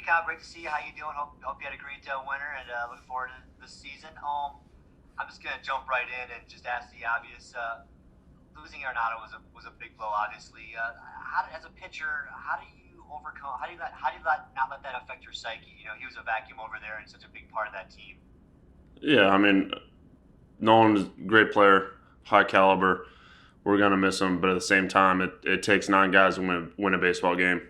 Hey Kyle, great to see you. How you doing? Hope you had a great winter and look forward to this season. I'm just gonna jump right in and just ask the obvious. Losing Arenado was a big blow, obviously. As a pitcher, how do you overcome? How do you not let that affect your psyche? You know, he was a vacuum over there and such a big part of that team. Yeah, I mean, Nolan's a great player, high caliber. We're gonna miss him, but at the same time, it takes nine guys to win a baseball game,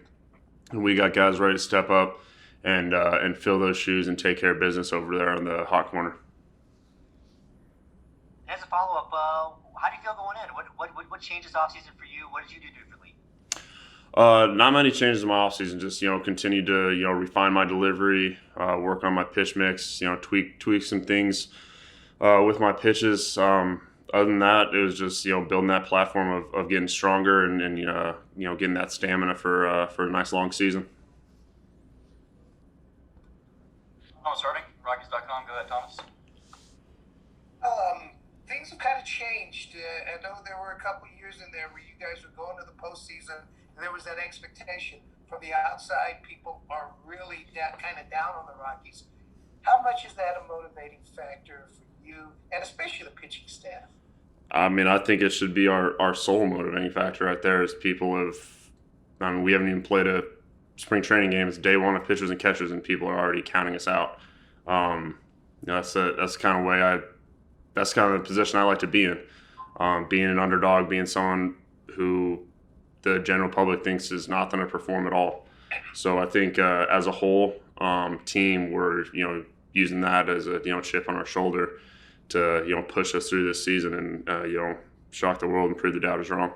and we got guys ready to step up and fill those shoes and take care of business over there in the hot corner. As a follow up, how do you feel going in? What changed this offseason for you? What did you do differently? Not many changes in my offseason. Just continue to refine my delivery, work on my pitch mix. Tweak some things with my pitches. Other than that, it was just building that platform of getting stronger and getting that stamina for a nice long season. Thomas Harding, Rockies.com. Go ahead, Thomas. Things have kind of changed. I know there were a couple of years in there where you guys were going to the postseason, and there was that expectation from the outside. People are really kind of down on the Rockies. How much is that a motivating factor for you, and especially the pitching staff? I mean, I think it should be our sole motivating factor right there. Is people have, I mean, we haven't even played a spring training game. It's day one of pitchers and catchers, and people are already counting us out. That's kind of way that's kind of the position I like to be in. Being an underdog, being someone who the general public thinks is not going to perform at all. So I think as a whole team, we're using that as a chip on our shoulder to push us through this season and shock the world and prove the doubters wrong.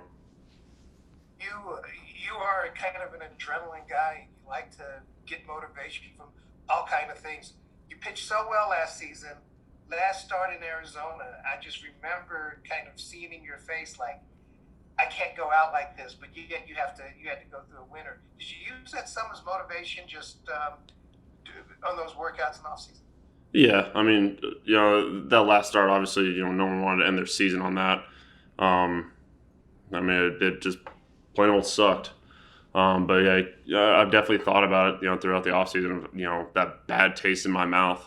You are kind of an adrenaline guy. You like to get motivation from all kind of things. You pitched so well last season. Last start in Arizona, I just remember kind of seeing in your face like, I can't go out like this, but you had to go through a winter. Did you use that some as motivation just on those workouts in off season? Yeah, I mean, that last start, obviously, no one wanted to end their season on that. I mean, it just plain old sucked. But yeah, I've definitely thought about it, throughout the offseason, that bad taste in my mouth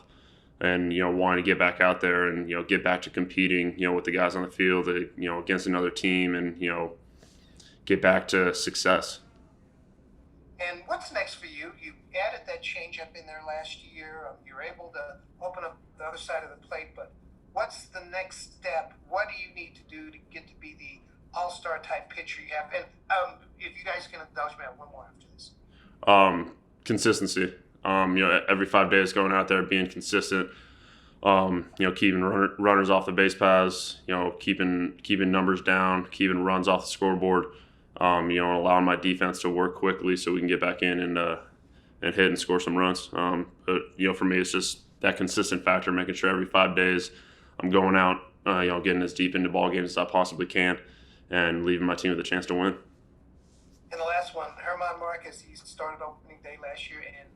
and, wanting to get back out there and, get back to competing, with the guys on the field, against another team and, get back to success. And what's next for you? You added that changeup in there last year. You're able to open up the other side of the plate, but what's the next step? What do you need to do to get to be the all-star type pitcher you have? And if you guys can indulge me, I have one more after this. Consistency. Every 5 days going out there, being consistent, keeping runners off the base paths, keeping numbers down, keeping runs off the scoreboard, allowing my defense to work quickly so we can get back in and hit and score some runs. But for me, it's just that consistent factor, making sure every 5 days I'm going out, getting as deep into ball games as I possibly can, and leaving my team with a chance to win. And the last one, Herman Marquez, he started opening day last year and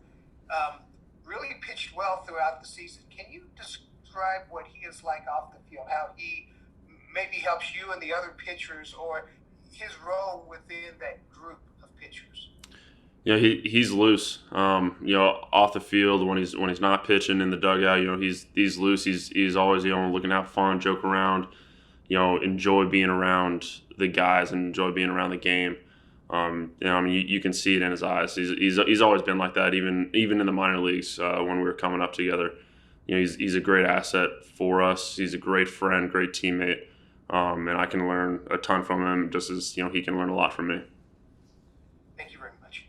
really pitched well throughout the season. Can you describe what he is like off the field, how he maybe helps you and the other pitchers, or his role within that group of pitchers? Yeah, he's loose. Off the field when he's not pitching in the dugout, he's loose. He's always looking to have fun, joke around, enjoy being around the guys and enjoy being around the game. You can see it in his eyes. He's always been like that, even in the minor leagues when we were coming up together. He's a great asset for us. He's a great friend, great teammate, and I can learn a ton from him, just as he can learn a lot from me. Thank you very much.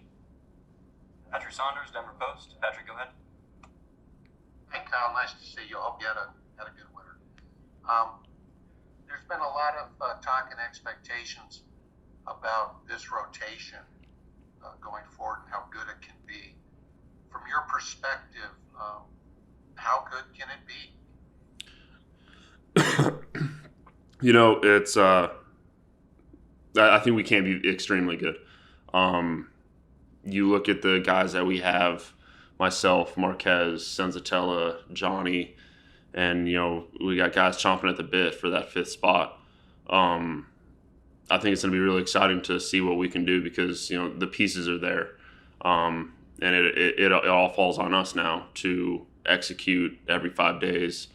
Patrick Saunders, Denver Post. Patrick, go ahead. Hey Kyle, nice to see you. Hope you had a good winter. There's been a lot of talk and expectations about this rotation going forward and how good it can be. From your perspective, how good can it be? It's I think we can be extremely good. You look at the guys that we have, myself, Marquez, Senzatella, Johnny, and we got guys chomping at the bit for that fifth spot. I think it's going to be really exciting to see what we can do because the pieces are there. and it all falls on us now to execute every 5 days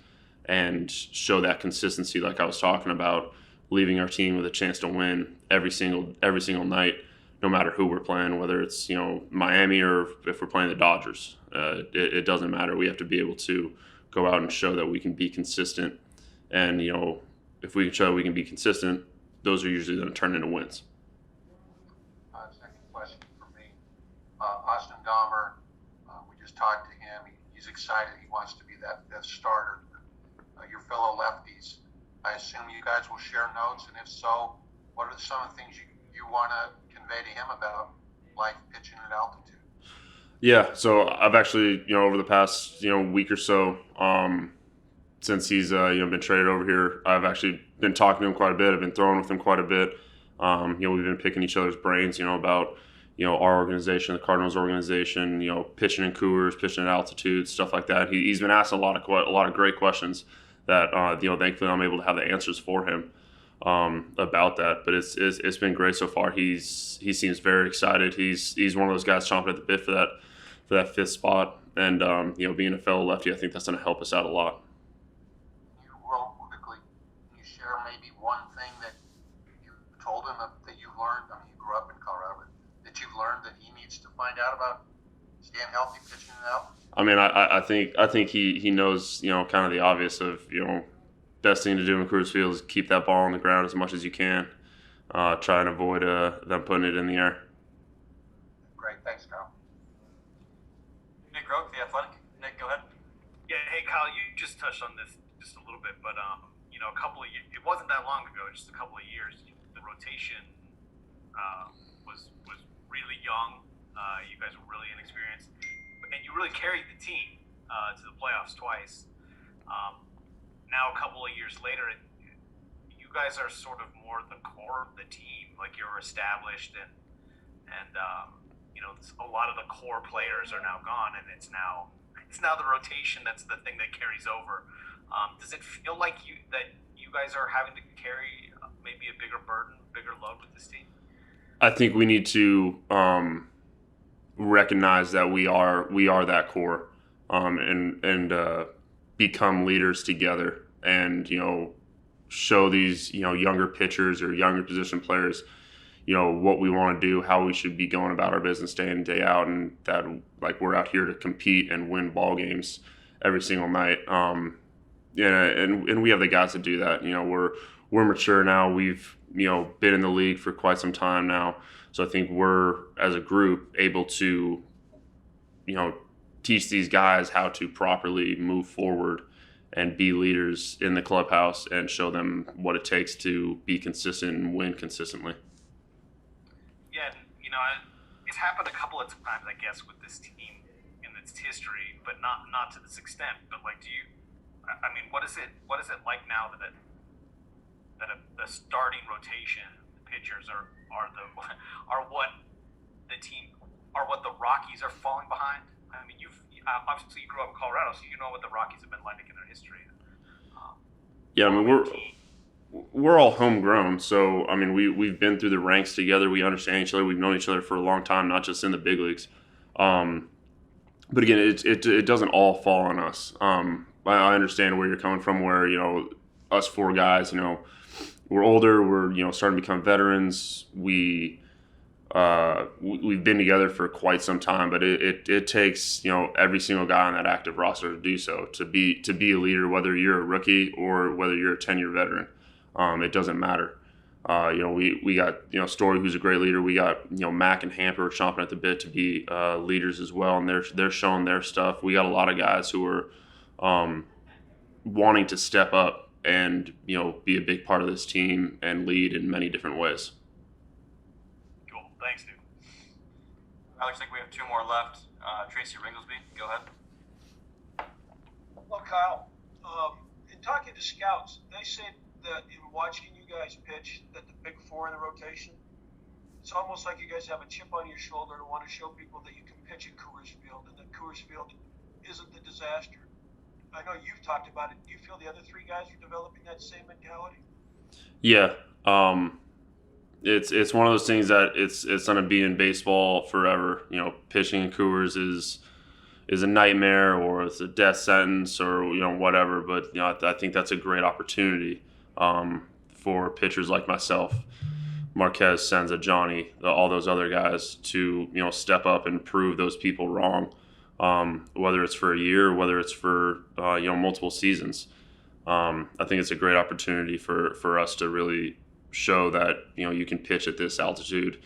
and show that consistency, like I was talking about, leaving our team with a chance to win every single night, no matter who we're playing, whether it's Miami or if we're playing the Dodgers. It doesn't matter. We have to be able to go out and show that we can be consistent, and if we can show we can be consistent, those are usually going to turn into wins. Second question for me, Austin Dahmer. We just talked to him. He's excited. He wants to be that fifth starter. Your fellow lefties, I assume you guys will share notes, and if so, what are some of the things you want to convey to him about life pitching at altitude? Yeah, so I've actually, over the past, week or so, since he's, been traded over here, I've actually been talking to him quite a bit. I've been throwing with him quite a bit. We've been picking each other's brains, about, our organization, the Cardinals organization, pitching in Coors, pitching at altitude, stuff like that. He's been asked a lot of great questions that, thankfully I'm able to have the answers for him about that. But it's been great so far. He seems very excited. He's one of those guys chomping at the bit for that fifth spot. And, being a fellow lefty, I think that's going to help us out a lot. You real quickly, can you share maybe one thing that you told him that you learned? I mean, you grew up in Colorado, but that you've learned that he needs to find out about staying healthy, pitching it out? I mean, I think he knows, kind of the obvious of, best thing to do in Coors Field is keep that ball on the ground as much as you can. Try and avoid them putting it in the air. Great. Thanks, Kyle. Nick Groke, The Athletic. Nick, go ahead. Yeah, hey Kyle, you just touched on this just a little bit, but a couple of years, it wasn't that long ago, just a couple of years, the rotation was really young. You guys were really inexperienced, and you really carried the team to the playoffs twice. Now a couple of years later, you guys are sort of more the core of the team. Like you're established, and a lot of the core players are now gone, and it's now the rotation that's the thing that carries over. Does it feel like you guys are having to carry maybe a bigger burden, bigger load with this team? I think we need to recognize that we are that core, and become leaders together, and show these younger pitchers or younger position players what we want to do, how we should be going about our business day in, day out, and that we're out here to compete and win ball games every single night. And we have the guys to do that. We're mature now. We've been in the league for quite some time now, so I think we're, as a group, able to teach these guys how to properly move forward and be leaders in the clubhouse and show them what it takes to be consistent and win consistently. Yeah, it's happened a couple of times, I guess, with this team in its history, but not to this extent. But what is it like now that the starting rotation, the pitchers are what the Rockies are falling behind? I mean, obviously you grew up in Colorado, so you know what the Rockies have been like in their history. Yeah, I mean, we're all homegrown, so I mean we've been through the ranks together. We understand each other. We've known each other for a long time, not just in the big leagues. But again, it doesn't all fall on us. I understand where you're coming from. Where us four guys, we're older. We're starting to become veterans. We've been together for quite some time, but it takes every single guy on that active roster to do so, to be a leader, whether you're a rookie or whether you're a 10-year veteran. It doesn't matter. We got Story, who's a great leader. We got Mac and Hamper chomping at the bit to be leaders as well, and they're showing their stuff. We got a lot of guys who are wanting to step up and be a big part of this team and lead in many different ways. Cool. Thanks, dude. Alex, I think we have two more left. Tracy Ringlesby, go ahead. Well, Kyle, in talking to scouts, they said that in watching you guys pitch, that the big four in the rotation, it's almost like you guys have a chip on your shoulder to want to show people that you can pitch at Coors Field, and that Coors Field isn't the disaster. I know you've talked about it. Do you feel the other three guys are developing that same mentality? Yeah. it's one of those things that it's going to be in baseball forever. You know, pitching in Coors is a nightmare, or it's a death sentence, or whatever. But I think that's a great opportunity for pitchers like myself, Marquez, Senza, Johnny, all those other guys to step up and prove those people wrong. Whether it's for a year, whether it's for multiple seasons. I think it's a great opportunity for us to really show that you can pitch at this altitude,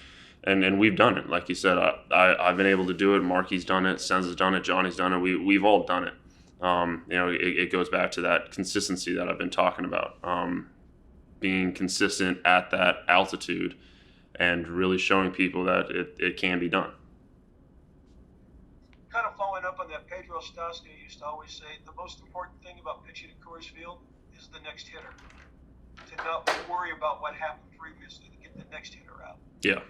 and we've done it. Like you said, I've been able to do it. Marky's done it. Senza's done it. Johnny's done it. We've all done it. It goes back to that consistency that I've been talking about. Being consistent at that altitude and really showing people that it can be done. Kind of following up on that, Pedro Stasny used to always say the most important thing about pitching at Coors Field is the next hitter. To not worry about what happened previously, to get the next hitter out. Yeah.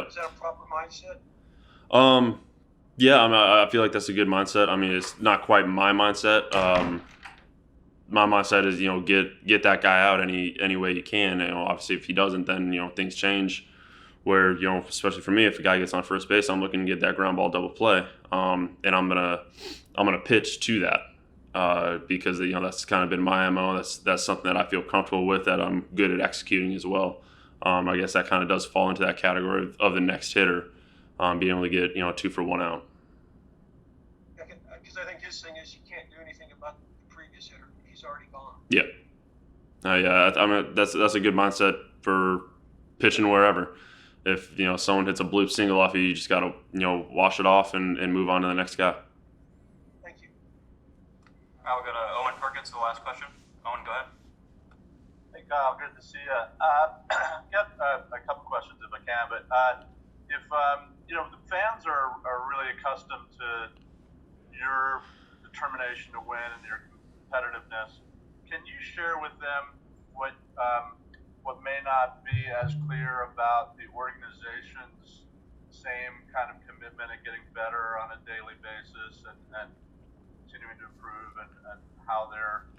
Is that a proper mindset? Yeah, I feel like that's a good mindset. I mean, it's not quite my mindset. My mindset is, get that guy out any way you can. Obviously, if he doesn't, then things change. Where especially for me, if a guy gets on first base, I'm looking to get that ground ball double play, and I'm gonna pitch to that because that's kind of been my MO. That's something that I feel comfortable with, that I'm good at executing as well. I guess that kind of does fall into that category of the next hitter, being able to get 2 for 1 out. Because I think his thing is you can't do anything about the previous hitter. He's already gone. Yeah. Yeah. I mean, that's a good mindset for pitching wherever. If someone hits a bloop single off you just gotta wash it off and move on to the next guy. Thank you. I'll go to Owen Perkins for the last question. Owen, go ahead. Hey Kyle, good to see you. Got a couple questions if I can, but if the fans are really accustomed to your determination to win and your competitiveness, can you share with them what may not be as clear about the organization's same kind of commitment and getting better on a daily basis and continuing to improve, and how they're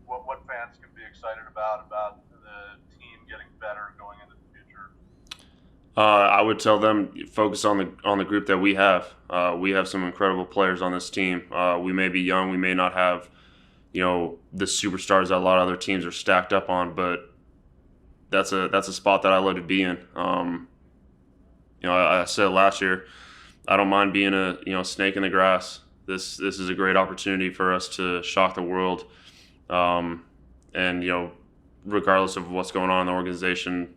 what fans can be excited about the team getting better going into the future? I would tell them focus on the group that we have. We have some incredible players on this team. We may be young, we may not have the superstars that a lot of other teams are stacked up on, but that's a spot that I love to be in. I said last year, I don't mind being a snake in the grass. This is a great opportunity for us to shock the world. And regardless of what's going on in the organization,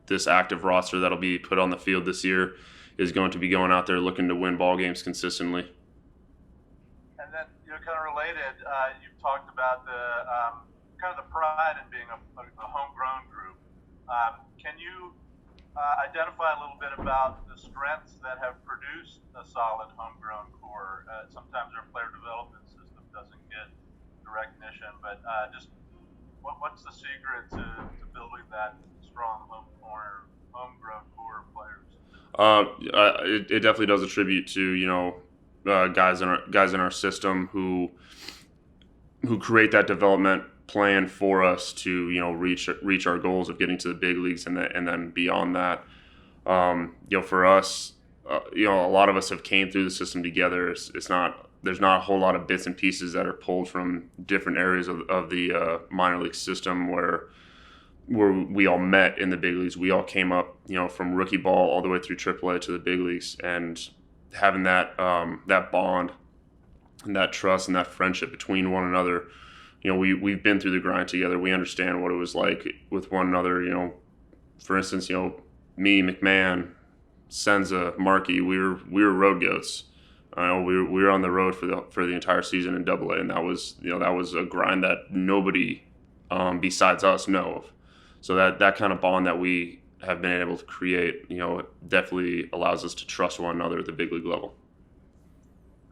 this active roster that'll be put on the field this year is going to be going out there looking to win ball games consistently. And then, kind of related, you've talked about the kind of the pride in being a homegrown group. Can you identify a little bit about the strengths that have produced a solid homegrown core? Sometimes our player development system doesn't get the recognition, but just what's the secret to building that strong homegrown core of players? It definitely does attribute to guys in our system who create that development plan for us to reach our goals of getting to the big leagues and then beyond that. For us, a lot of us have came through the system together. There's not a whole lot of bits and pieces that are pulled from different areas of the minor league system where we all met in the big leagues. We all came up, from rookie ball all the way through AAA to the big leagues, and having that bond and that trust and that friendship between one another. We've been through the grind together. We understand what it was like with one another. For instance, me, McMahon, Senza, Markey, we were road goats. We were on the road for the entire season in AA, and that was a grind that nobody besides us know of. So that kind of bond that we have been able to create, definitely allows us to trust one another at the big league level.